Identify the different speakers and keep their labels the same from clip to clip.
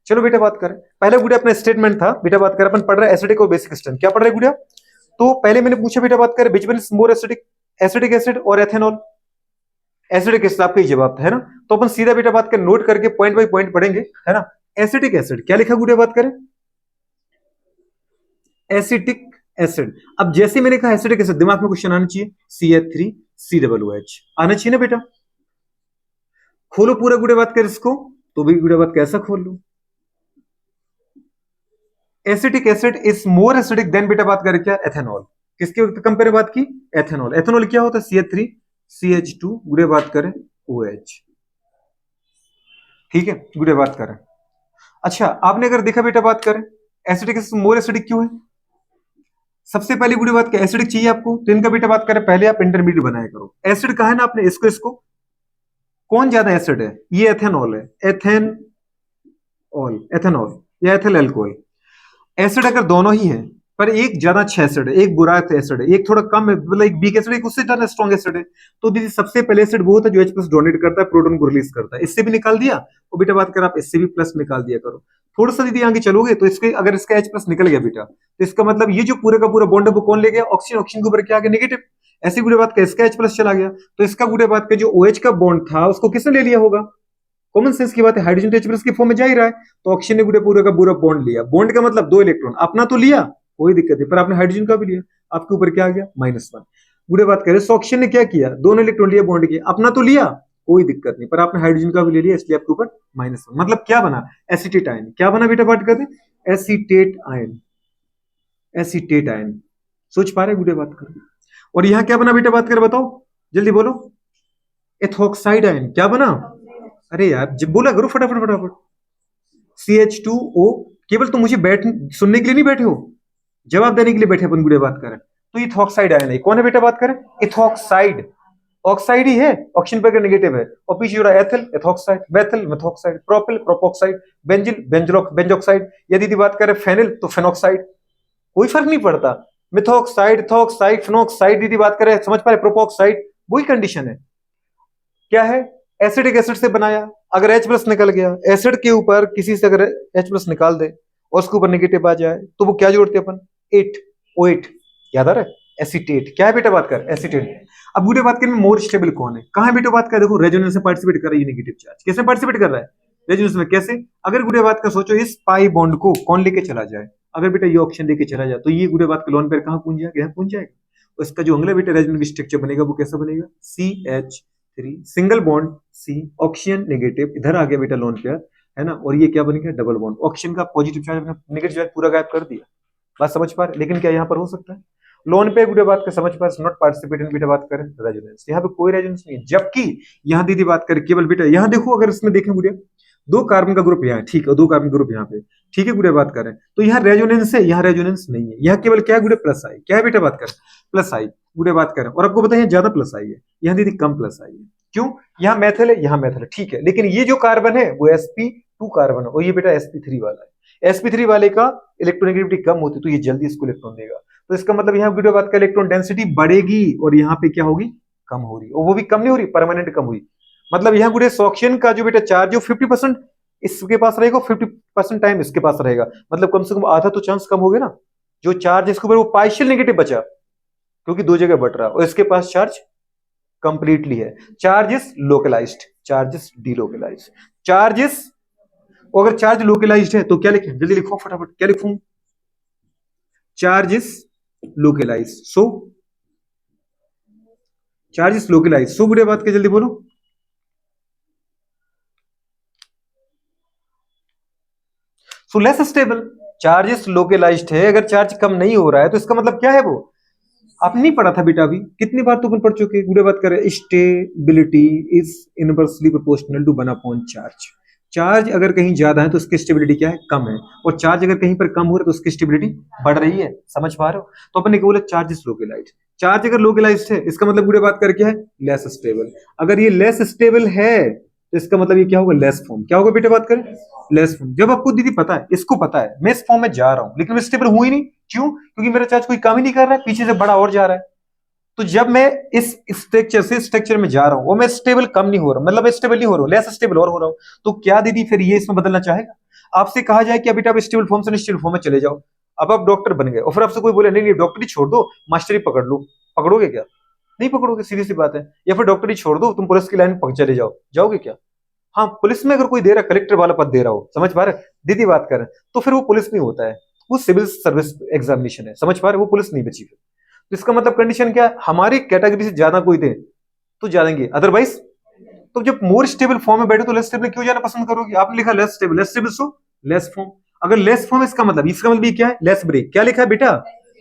Speaker 1: चलो बेटा बात करें, पहले गुड़िया अपना स्टेटमेंट था बेटा, बात करें अपन पढ़ रहे हैं एसिडिक और बेसिक स्ट्रेंथ, क्या पढ़ रहे हैं गुड़िया? तो पहले मैंने पूछा बेटा बात करें, which one is more acidic, acidic acid और एथेनॉल? एसिडिक एसिड आपका ही जवाब था, है ना? तो अपन सीधा बेटा बात करें नोट करके पॉइंट बाई पॉइंट पढ़ेंगे, है ना? एसिडिक एसिड क्या लिखा गुड़िया बात करें? Acetic acid. अब जैसे मैंने कहा एसिडिक एसिड, दिमाग में क्वेश्चन आना चाहिए, CH3COOH आना चाहिए ना बेटा? खोलो पूरा गुड़िया बात कर इसको, तो भी गुड़िया बात कैसा खोल लो? Acetic acid is more acidic than बेटा बात करें क्या? एथेनॉल। किसके कंपेयर बात की? एथेनॉल। एथेनॉल क्या होता है? CH3CH2 गुड़िया बात करें OH, ठीक है गुड़िया बात करें। अच्छा आपने अगर देखा बेटा बात करें एसिडिक एसिड मोर एसिडिक क्यों है? सबसे पहली गुड़ी बात क्या, एसिडिक चाहिए आपको, तो इनका बेटा बात करें पहले आप इंटरमीडिएट बनाया करो। एसिड कहा है ना आपने, इसको इसको कौन ज्यादा एसिड है? ये एथेनॉल है, एथेनॉल, एथेनॉल या एथिल अल्कोहल। एसिड अगर दोनों ही है पर एक ज्यादा अच्छा एसिड है, एक बुरा एसिड है, एक थोड़ा कम है, मतलब एक वीक एसिड, एक उससे ज्यादा स्ट्रॉन्ग एसिड है, तो दीदी सबसे पहले एसिड वो होता है जो H+ डोनेट करता है, प्रोटॉन को रिलीज करता है। इससे भी निकाल दिया, और बेटा बात कर आप इससे भी प्लस निकाल दिया करो। थोड़ा सा दीदी आगे चलोगे तो इसके अगर इसका H+ निकल गया बेटा, तो इसका मतलब ये जो पूरे का पूरा बॉन्ड है वो कौन ले गया? ऑक्सीजन। ऑक्सीजन के ऊपर क्या आ गया? नेगेटिव। ऐसी गुड़े बात का इसका H+ चला गया, तो इसका गुड़े बात का जो OH का बॉन्ड था उसको किसने ले लिया होगा? कॉमन सेंस की बात है, हाइड्रोजन तो H+ के फॉर्म में जा ही रहा है, तो ऑक्सीजन ने गुड़े पूरे का पूरा बॉन्ड लिया। बॉन्ड का मतलब 2 इलेक्ट्रॉन, अपना तो लिया कोई दिक्कत नहीं, पर आपने हाइड्रोजन का भी लिया, आपके ऊपर क्या आ गया? -1। गुड़े बात करें तो ऑक्सीजन ने क्या किया? दोनों इलेक्ट्रॉन लिया बॉन्ड के, अपना तो लिया कोई दिक्कत नहीं, पर आपने हाइड्रोजन का भी ले लिया, इसलिए आपके ऊपर -1। मतलब क्या बना? Acetate ion. क्या बना बेटा बात करते? Acetate ion, acetate ion. सोच पा रहे गुड़े बात कर? और यहां क्या बना बेटा बात कर, बताओ जल्दी बोलो। Ethoxide ion. क्या बना? अरे यार जब बोला करो फटाफट फटाफट। CH2O। केवल तुम मुझे बैठ सुनने के लिए नहीं बैठे हो, जवाब देने के लिए बैठे अपन गुड़े बात करें। तो इथॉक्साइड आयन है, कौन है बेटा बात करें? इथॉक्साइड। ऑक्साइड ही है, ऑक्सीजन पर नेगेटिव है, और पीछे जुड़ा ethyl ethoxide, methyl methoxide, propyl propoxide, benzyl benzoxide. यदि बात करें फेनिल तो फेनोक्साइड। कोई फर्क नहीं पड़ता, मिथॉक्साइड इथॉक्साइड फेनोक्साइड। यदि बात करें समझ पा रहे, प्रोपोक्साइड वही कंडीशन है। क्या है? एसिडिक एसिड से बनाया, अगर H+ निकल गया, एसिड के ऊपर किसी से अगर H+ निकाल दे और उसके ऊपर नेगेटिव आ जाए तो वो क्या जोड़ते हैं अपन? 8 O8। याद आ रहा है? एसीटेट। क्या है बेटा बात कर? एसीटेट। अब बेटा बात करें मोर स्टेबल कौन है? कहां है बेटा बात कर? देखो रेजोनेंस में पार्टिसिपेट कर रहा है ये नेगेटिव चार्ज। किसमें पार्टिसिपेट कर रहा है? रेजोनेंस में। कैसे? अगर गुड़े बात का सोचो, इस पाई बॉन्ड को कौन लेके चला जाए? अगर बेटा ये ऑप्शन लेके चला जाए तो ये गुड़े बात का लोन पेयर कहां पहुंच जाएगा? यहाँ पहुंच जाएगा। उसका जो अगला बेटा रेजोनेंस स्ट्रक्चर बनेगा वो कैसा बनेगा? CH3 single bond C, oxygen negative, इधर आ गया बेटा लोन पेयर, है ना? और ये क्या बन गया? Double bond. ऑक्सीजन का पॉजिटिव चार्ज नेगेटिव चार्ज पूरा गायब कर दिया। बात समझ पा रहे? लेकिन क्या यहाँ पर हो सकता है? लोन पे गुड़े बात का समझ पा रहे, नॉट पार्टिसिपेट इन बेटा बात करें रेजोनेंस, यहाँ पे कोई रेजोनेंस नहीं है। जबकि यहाँ दीदी बात करें केवल बेटा, यहाँ देखो अगर इसमें देखें गुड़िया, 2 कार्बन का ग्रुप यहाँ ठीक है, 2 कार्बन ग्रुप यहाँ पे, ठीक है गुड़े बात करें, तो यहाँ रेजोनेंस है, यहाँ रेजोनेंस नहीं है। यहाँ केवल क्या है गुड़े? प्लस आई। क्या है बेटा बात करें? प्लस आई गुड़े बात करें। और आपको बताइए ज्यादा प्लस आई है, यहाँ दीदी कम प्लस आई है। क्यों? यहाँ मेथिल है, यहाँ मेथिल है, ठीक है, लेकिन ये जो कार्बन है वो sp2 कार्बन है, और ये बेटा sp3 वाला है। sp3 वाले का इलेक्ट्रोनेगेटिविटी कम होती है, तो ये जल्दी इसको इलेक्ट्रॉन देगा। तो इसका मतलब यहाँ वीडियो बात का इलेक्ट्रॉन डेंसिटी बढ़ेगी, और यहाँ पे क्या होगी? कम हो रही, और वो भी कम नहीं हो रही, परमानेंट कम हुई। मतलब यहाँ गुड़े ऑक्सीजन का जो बेटा चार्ज जो 50% इसके पास रहेगा, 50% टाइम इसके पास रहेगा, मतलब कम से कम आधा तो चांस कम हो गया ना। जो चार्ज इसके ऊपर वो पार्शियल नेगेटिव बचा, क्योंकि 2 जगह बट रहा, और इसके पास चार्ज कंप्लीटली है। Charges localised, charges delocalised, charges. अगर चार्ज लोकलाइज्ड है तो क्या लिखें? जल्दी लिखो फटाफट, क्या लिखूं? Charges localised, so charges localised, so बुरे बात के जल्दी बोलो। So less stable. Charges localised है, अगर चार्ज कम नहीं हो रहा है तो इसका मतलब क्या है? वो आपने नहीं पढ़ा था बेटा अभी? कितनी बार तो अपन पढ़ चुके। गुड़े बात करें stability is inversely proportional to 1/चार्ज। चार्ज अगर कहीं ज्यादा है तो उसकी स्टेबिलिटी क्या है? कम है, और चार्ज अगर कहीं पर कम हो रहा है तो उसकी स्टेबिलिटी बढ़ रही है। समझ पा रहे हो? तो अपन ने बोला चार्जेस लोकलाइज्ड। चार्ज अगर लोकलाइज्ड है इसका मतलब गुड़े बात कर क्या है? Less stable. अगर ये लेस स्टेबल है तो इसका मतलब ये क्या होगा? Less form. क्या होगा बेटा बात करें? Less form. जब आपको दीदी पता है, इसको पता है मैं इस फॉर्म में जा रहा हूं, लेकिन मैं स्टेबल हूं ही नहीं। क्यों? क्योंकि मेरा चार्ज कोई काम ही नहीं कर रहा है, पीछे से बड़ा और जा रहा है। तो जब मैं इस स्ट्रक्चर से स्ट्रक्चर में जा रहा हूं, वो मैं स्टेबल कम नहीं हो रहा, मतलब मैं स्टेबल नहीं हो रहा हूं, लेस स्टेबल और हो रहा हूं, तो क्या दीदी फिर ये इसमें बदलना चाहेगा? आपसे कहा जाए कि अभी आप स्टेबल फॉर्म से अनस्टेबल फॉर्म में चले जाओ, अब आप डॉक्टर बन गए और फिर आपसे कोई बोले नहीं नहीं डॉक्टरी छोड़ दो, मास्टरी पकड़ लो, पकड़ोगे क्या? नहीं पकड़ोगे, सीधी सी बात है। या फिर डॉक्टरी छोड़ दो, तुम पुलिस की लाइन में चले जाओ, जाओगे क्या? हाँ, पुलिस में अगर कोई दे रहा है, कलेक्टर वाला पद दे रहा हो, समझ पा रहे, दीदी बात कर रहे हैं, तो फिर वो पुलिस नहीं होता है, वो सिविल सर्विस एग्जामिनेशन है, समझ पा रहे, वो पुलिस नहीं बची फिर। तो इसका मतलब कंडीशन क्या है, हमारी कैटेगरी से ज्यादा कोई दे तो जाएंगे, अदरवाइज तो जब मोर स्टेबल फॉर्म में बैठे तो लेस स्टेबल क्यों जाना पसंद करोगे? आपने लिखा less stable so less form. अगर लेस फॉर्म इसका मतलब ये क्या है, लेस ब्रेक। क्या लिखा है बेटा?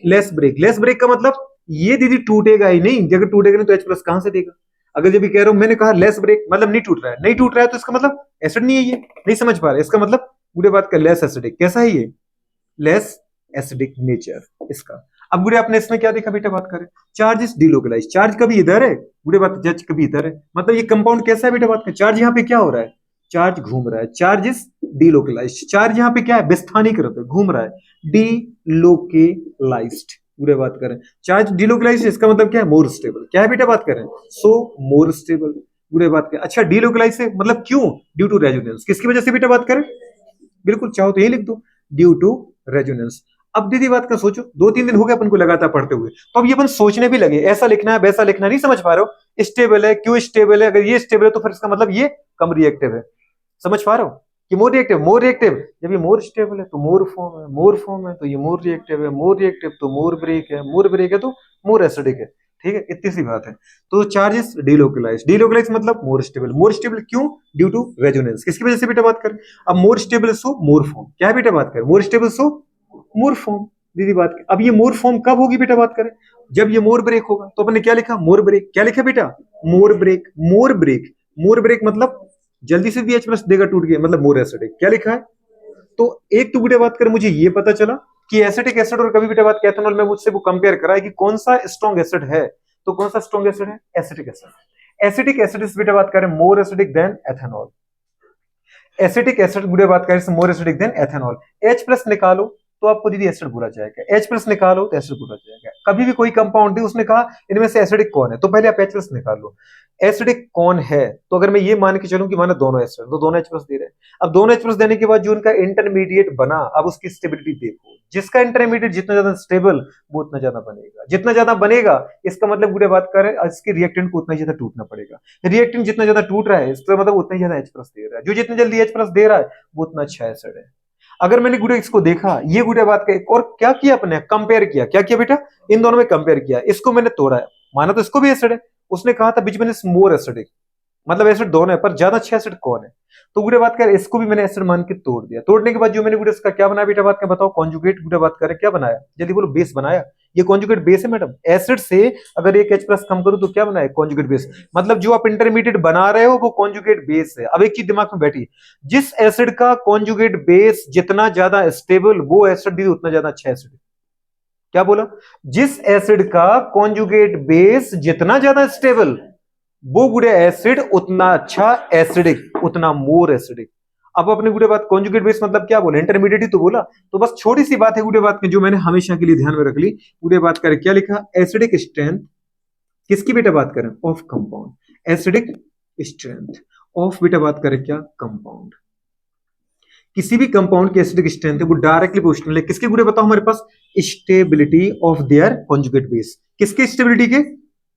Speaker 1: लेस ब्रेक का मतलब ये दीदी टूटेगा ही नहीं, अगर टूटेगा नहीं तो एच प्लस कहां से देगा? अगर जब भी कह रहा हूं, मैंने कहा लेस ब्रेक मतलब नहीं टूट रहा है, नहीं टूट रहा है तो इसका मतलब एसिड नहीं है, ये नहीं समझ पा रहे, इसका मतलब पूरे बात का लेस एसिडिक। कैसा है ये? लेस एसिडिक नेचर इसका। अब गुड़े आपने इसमें क्या देखा बेटा? बात करें, चार्ज इज डिलोकलाइज, चार्ज कभी इधर है गुड़े, बात चार्ज कभी इधर है, मतलब ये कंपाउंड कैसा है बेटा? बात करें, चार्ज यहाँ पे क्या हो रहा है? चार्ज घूम रहा है, चार्ज इज डिलोकलाइज, चार्ज यहाँ पे क्या है? विस्थानीकृत है, घूम रहा है, डिलोकेलाइज्ड। पूरे बात करें, चार्ज डिलोकलाइज, इसका मतलब क्या है? More stable. क्या है बेटा? बात करें, सो मोर स्टेबल। पूरे बात करें, अच्छा डिलोकलाइज से मतलब क्यों? Due to resonance. किसकी वजह से बेटा? बात करें, बिल्कुल चाहो तो यही लिख दो, ड्यू टू रेजोनेंस। अब दीदी बात का सोचो, 2-3 दिन हो गए अपन को लगातार पढ़ते हुए, तो अब ये अपन सोचने भी लगे ऐसा लिखना है वैसा लिखना है, नहीं समझ पा रहे हो, स्टेबल है क्यों स्टेबल है, अगर ये स्टेबल है तो फिर इसका मतलब ये कम रिएक्टिव है, समझ पा रहे हो कि मोर रिएक्टिव, जब ये मोर स्टेबल है तो मोर फॉर्म है, मोर फॉर्म है तो ये मोर रिएक्टिव है, मोर रिएक्टिव तो मोर ब्रेक है, मोर ब्रेक है तो मोर एसिडिक है। ठीक है, इतनी सी बात है। तो चार्जेस डिलोकलाइज, डिलोकलाइज मतलब मोर स्टेबल क्यों? Due to resonance. किसकी वजह से बेटा? बात करें, अब मोर स्टेबल सो मोर फॉर्म। क्या है बेटा? बात करें, मोर स्टेबल सो मोर फॉर्म। दीदी बात करें, अब ये मोर फॉर्म कब होगी बेटा? बात करें, जब ये मोर ब्रेक होगा। तो अपने क्या लिखा? मोर ब्रेक। क्या लिखा बेटा? मोर ब्रेक, मोर ब्रेक, मोर ब्रेक मतलब जल्दी से भी एच प्लस देगा टूट गया, मतलब मोर एसिडिक। क्या लिखा है? तो एक तो बेटा बात करें, मुझे ये पता चला कि एसिटिक एसिड और कभी बेटा बात एथेनॉल में मुझसे वो कंपेयर करा है कि कौन सा स्ट्रॉन्ग एसिड है, तो कौन सा स्ट्रॉन्ग एसिड है? Acetic acid. एसिटिक एसिड इस बेटा बात करें मोर acidic than ethanol. Acetic acid बुरे बात करें मोर acidic than ethanol. H plus निकालो तो आपको दीदी एसिड बोला जाएगा, एच प्लस निकालो तो एसिड बोला जाएगा। कभी भी कोई कंपाउंड है उसने कहा इनमें से एसिडिक कौन है, तो पहले आप एच प्लस निकाल लो, एसिडिक कौन है। तो अगर मैं ये मान के चलूं कि माना दोनों एसिड, तो दोनों एच प्लस दे रहे हैं। अब दोनों एच प्लस देने के बाद जो उनका इंटरमीडिएट बना, अब उसकी स्टेबिलिटी देखो, जिसका इंटरमीडिएट जितना ज्यादा स्टेबल वो उतना ज्यादा बनेगा, जितना ज्यादा बनेगा इसका मतलब बुरे बात करें इसके रिएक्टेंट को उतना ज्यादा टूटना पड़ेगा, रिएक्टेंट जितना ज्यादा टूट रहा है इसका मतलब उतना ज्यादा एच प्लस दे रहा है, जो जितना जल्दी एच प्लस दे रहा है वो उतना अच्छा एसिड है। अगर मैंने गुड़े इसको देखा, ये गुड़े बात का एक और क्या किया अपने, कंपेयर किया। क्या किया बेटा? इन दोनों में कंपेयर किया, इसको मैंने तोड़ा है, माना तो इसको भी एसिड है, उसने कहा था बिच में मोर एसिडिक, मतलब एसिड दोनों है पर ज्यादा अच्छा एसिड कौन है, तो गुड़े बात कर इसको भी मैंने एसिड मान के तोड़ दिया। तोड़ने के बाद जो मैंने गुड़े इसका क्या बनाया बेटा? बात कर बताओ, कॉन्जुगेट गुड़े बात करे क्या बनाया, जल्दी बोलो। बेस बनाया, ये कॉन्जुगेट बेस है मैडम। एसिड से अगर एक एच प्लस कम करूं तो क्या बनाए? Conjugate base. मतलब जो आप इंटरमीडिएट बना रहे हो वो कॉन्जुगेट बेस है। अब एक चीज दिमाग में बैठी, जिस एसिड का कॉन्जुगेट बेस जितना ज्यादा स्टेबल वो एसिड भी उतना ज्यादा अच्छा एसिड। क्या बोला? जिस एसिड का कॉन्जुगेट बेस जितना ज्यादा स्टेबल वो गुड़े एसिड उतना अच्छा एसिडिक, उतना मोर एसिडिक। अब अपने गुड़े बात कॉन्जुगेट बेस मतलब क्या बोला? इंटरमीडिएट ही तो बोला। तो बस छोटी सी बात है गुड़े बात की जो मैंने हमेशा के लिए ध्यान में रख ली। गुड़े बात करें क्या लिखा? एसिडिक स्ट्रेंथ किसकी बेटा बात करें? Of compound. Acidic strength of बेटा बात करें क्या? कंपाउंड। किसी भी कंपाउंड की एसिडिक स्ट्रेंथ है वो डायरेक्टली प्रोपोर्शनल है किसके? गुड़े बताओ हमारे पास stability of their conjugate base. किसके स्टेबिलिटी के?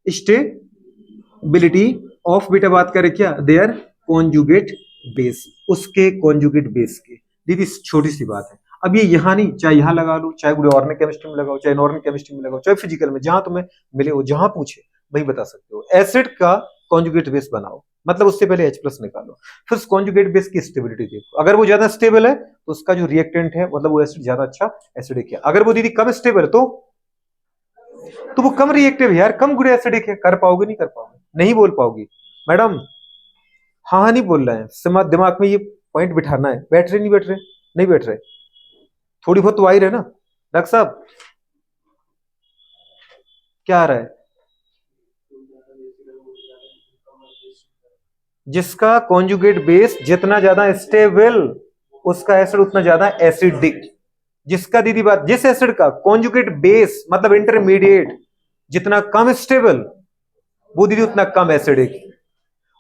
Speaker 1: स्टेबिलिटी ऑफ बेटा बात करें क्या? देयर कॉन्जुगेट बेस, उसके कॉन्जुगेट बेस के। दीदी छोटी सी बात है, अब ये यहाँ नहीं, चाहे यहाँ लगा लो, चाहे गुड़े ऑर्गेनिक केमिस्ट्री में लगाओ, चाहे इनऑर्गेनिक केमिस्ट्री में लगाओ, चाहे फिजिकल में, जहां तुम्हें मिले हो, जहां पूछे वही बता सकते हो। एसिड का कॉन्जुगेट बेस बनाओ, मतलब उससे पहले H प्लस निकालो, फिर कॉन्जुगेट बेस की स्टेबिलिटी देखो। अगर वो ज्यादा स्टेबल है तो उसका जो रिएक्टेंट है मतलब वो एसिड ज्यादा अच्छा एसिडिक है। अगर वो दीदी कम स्टेबल है तो वो कम रिएक्टिव है यार, कम गुड एसिडिक है। कर पाओगे? नहीं कर पाओगे, नहीं बोल पाओगी मैडम। हाँ हाँ नहीं बोल रहे हैं, दिमाग में ये पॉइंट बिठाना है। बैठ रहे नहीं बैठ रहे? नहीं बैठ रहे, थोड़ी बहुत तो आ ही रहे ना। डॉक्टर साहब क्या आ रहा है? जिसका कॉन्जुगेट बेस जितना ज्यादा स्टेबल उसका एसिड उतना ज्यादा एसिडिक। जिसका दीदी बात, जिस एसिड का कॉन्जुगेट बेस मतलब इंटरमीडिएट जितना कम स्टेबल वो दीदी उतना कम एसिडिक।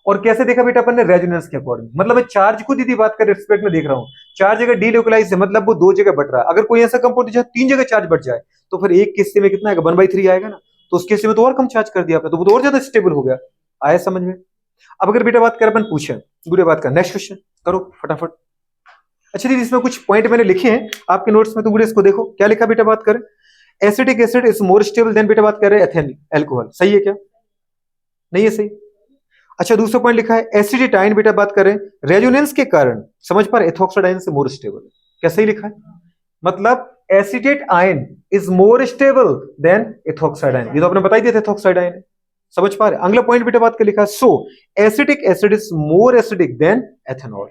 Speaker 1: और कैसे देखा बेटा अपन ने, रेजोनेंस के अकॉर्डिंग। मतलब मैं चार्ज को दीदी बात कर रिस्पेक्ट में देख रहा हूँ, चार जगह डीलोकलाइज है, मतलब वो दो जगह बढ़ रहा है। अगर कोई ऐसा कंपाउंड जहाँ तीन जगह चार्ज बढ़ जाए तो फिर एक किस्से में कितना आएगा, 1/3 आएगा ना। तो उसके हिस्से में तो और कम चार्ज कर दिया आपने, तो वो तो और ज्यादा स्टेबल हो गया। आया समझ में? अब अगर बेटा बात करें अपन, पूछे गुड़े बात का नेक्स्ट क्वेश्चन करो फटाफट। अच्छा दीदी इसमें कुछ पॉइंट मैंने लिखे हैं आपके नोट्स में, तो गुड़े इसको देखो क्या लिखा बेटा। बात करें acidic acid is more stable then, बेटा बात कर रहे हैं एथेन एल्कोहल, सही है क्या? नहीं है सही? अच्छा दूसरा पॉइंट लिखा है एसिडिटाइन, बेटा बात करें रेजोनेंस के कारण, समझ पा रहे, एथोक्साइडाइन से मोर स्टेबल। क्या सही लिखा है? मतलब acetate ion is more stable than ethoxide ion, ये तो आपने बता ही दिया था एथोक्साइडाइन है। समझ पा रहे? अगला पॉइंट बेटा बात कर लिखा है so acetic acid is more acidic than ethanol.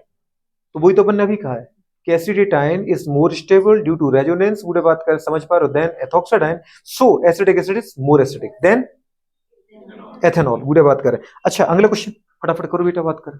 Speaker 1: तो वही तो अपन ने अभी कहा है कि acetate ion is more stable due to resonance, बूढ़े बात कर, समझ पा रहे हो, than ethoxide ion. So acetic acid is more acidic than ethanol, बूढ़े बात करें। अच्छा अगला क्वेश्चन फटाफट करो बेटा बात कर।